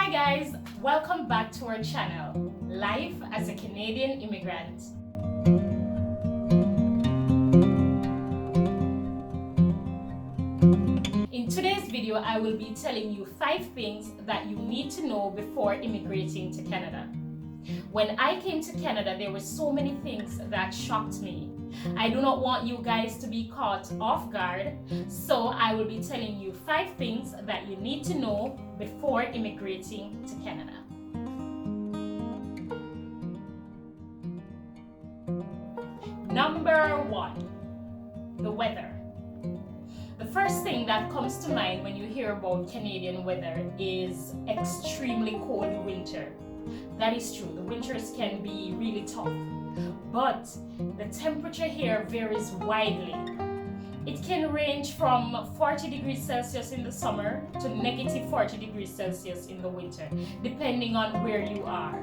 Hi guys, welcome back to our channel, Life as a Canadian Immigrant. In today's video, I will be telling you 5 things that you need to know before immigrating to Canada. When I came to Canada, there were so many things that shocked me. I do not want you guys to be caught off guard, so I will be telling you 5 things that you need to know before immigrating to Canada. Number 1, the weather. The first thing that comes to mind when you hear about Canadian weather is extremely cold winter. That is true, the winters can be really tough, but the temperature here varies widely. It can range from 40 degrees Celsius in the summer to negative 40 degrees Celsius in the winter, depending on where you are.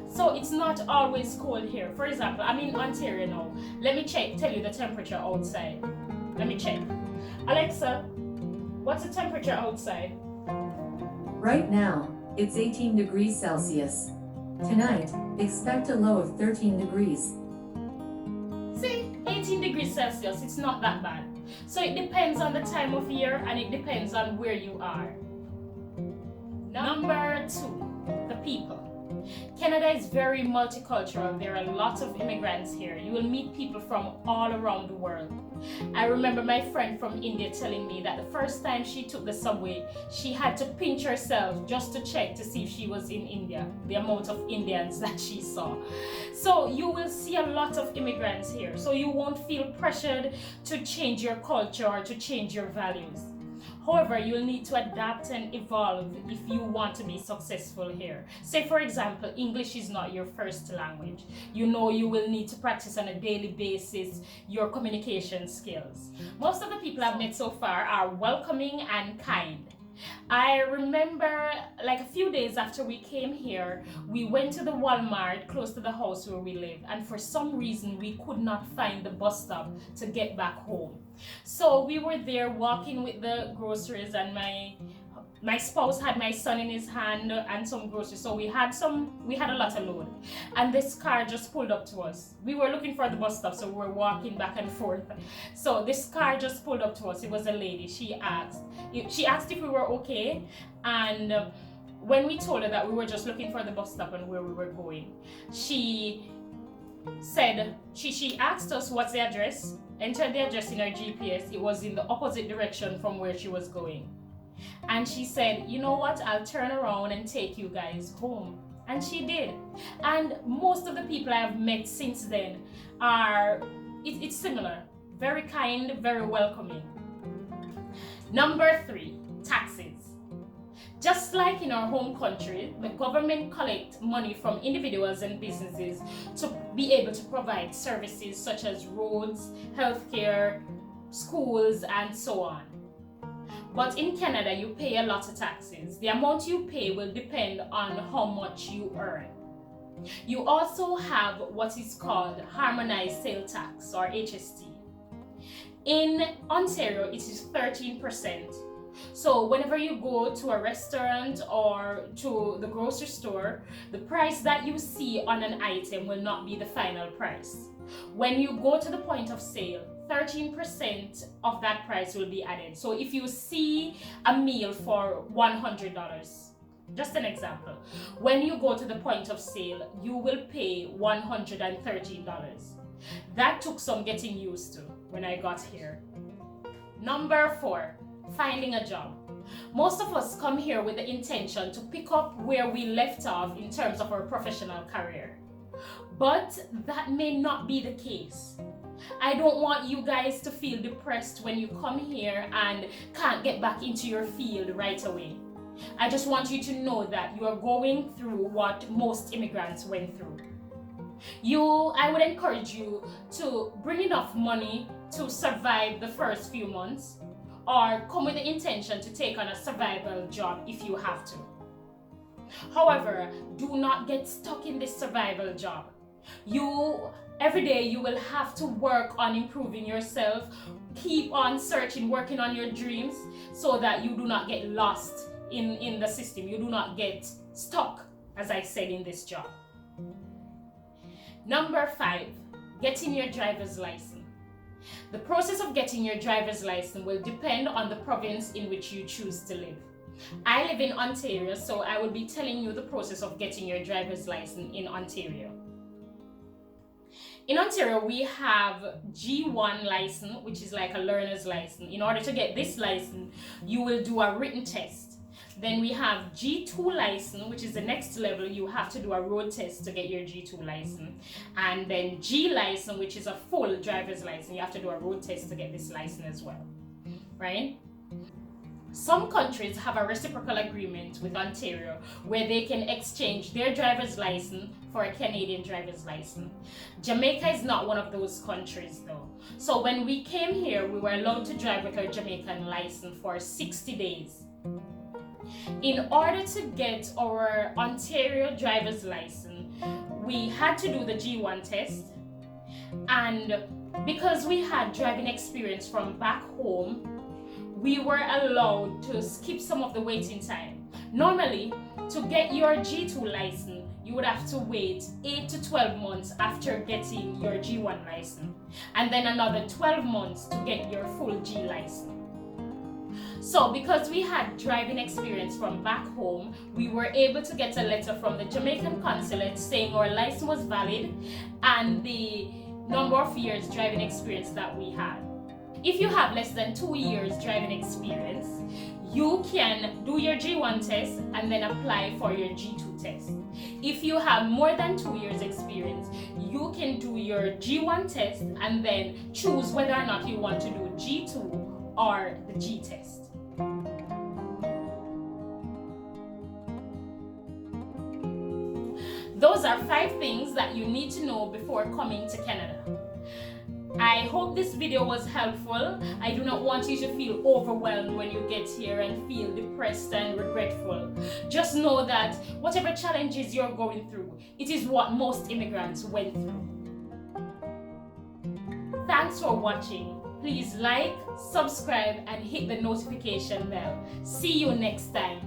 So it's not always cold here. For example, I'm in Ontario now. Let me tell you the temperature outside. Let me check. Alexa, what's the temperature outside? Right now, it's 18 degrees Celsius. Tonight, expect a low of 13 degrees. See, 18 degrees Celsius, it's not that bad. So it depends on the time of year and it depends on where you are. Number 2, the people. Canada is very multicultural. There are lots of immigrants here. You will meet people from all around the world. I remember my friend from India telling me that the first time she took the subway, she had to pinch herself just to check to see if she was in India, the amount of Indians that she saw. So you will see a lot of immigrants here. So you won't feel pressured to change your culture or to change your values. However, you'll need to adapt and evolve if you want to be successful here. Say, for example, English is not your first language. You know you will need to practice on a daily basis your communication skills. Most of the people I've met so far are welcoming and kind. I remember like a few days after we came here, we went to the Walmart close to the house where we live, and for some reason we could not find the bus stop to get back home. So we were there walking with the groceries, and my spouse had my son in his hand and some groceries. So we had a lot of load, and this car just pulled up to us. We were looking for the bus stop, so we were walking back and forth. So this car just pulled up to us. It was a lady. She asked if we were okay, and when we told her that we were just looking for the bus stop and where we were going, she said she asked us what's the address, entered the address in her GPS. It was in the opposite direction from where she was going. And she said, you know what, I'll turn around and take you guys home. And she did. And most of the people I have met since then it's similar. Very kind, very welcoming. Number 3, taxes. Just like in our home country, the government collects money from individuals and businesses to be able to provide services such as roads, healthcare, schools, and so on. But in Canada, you pay a lot of taxes. The amount you pay will depend on how much you earn. You also have what is called harmonized sales tax, or HST. In Ontario, it is 13%. So whenever you go to a restaurant or to the grocery store, the price that you see on an item will not be the final price. When you go to the point of sale, 13% of that price will be added. So if you see a meal for $100, just an example, when you go to the point of sale, you will pay $113. That took some getting used to when I got here. Number 4, finding a job. Most of us come here with the intention to pick up where we left off in terms of our professional career. But that may not be the case. I don't want you guys to feel depressed when you come here and can't get back into your field right away. I just want you to know that you are going through what most immigrants went through. I would encourage you to bring enough money to survive the first few months, or come with the intention to take on a survival job if you have to. However, do not get stuck in this survival job. Every day you will have to work on improving yourself, keep on searching, working on your dreams, so that you do not get lost in the system. You do not get stuck, as I said, in this job. Number 5, getting your driver's license. The process of getting your driver's license will depend on the province in which you choose to live. I live in Ontario, so I will be telling you the process of getting your driver's license in Ontario. In Ontario, we have G1 license, which is like a learner's license. In order to get this license, you will do a written test. Then we have G2 license, which is the next level. You have to do a road test to get your G2 license. And then G license, which is a full driver's license. You have to do a road test to get this license as well, right? Some countries have a reciprocal agreement with Ontario where they can exchange their driver's license for a Canadian driver's license. Jamaica is not one of those countries though. So when we came here, we were allowed to drive with our Jamaican license for 60 days. In order to get our Ontario driver's license, we had to do the G1 test, and because we had driving experience from back home, we were allowed to skip some of the waiting time. Normally, to get your G2 license, you would have to wait 8 to 12 months after getting your G1 license, and then another 12 months to get your full G license. So because we had driving experience from back home, we were able to get a letter from the Jamaican consulate saying our license was valid and the number of years driving experience that we had. If you have less than 2 years driving experience, you can do your G1 test and then apply for your G2 test. If you have more than 2 years experience, you can do your G1 test and then choose whether or not you want to do G2 or the G test. Those are 5 things that you need to know before coming to Canada. I hope this video was helpful. I do not want you to feel overwhelmed when you get here and feel depressed and regretful. Just know that whatever challenges you're going through, it is what most immigrants went through. Thanks for watching. Please like, subscribe, and hit the notification bell. See you next time.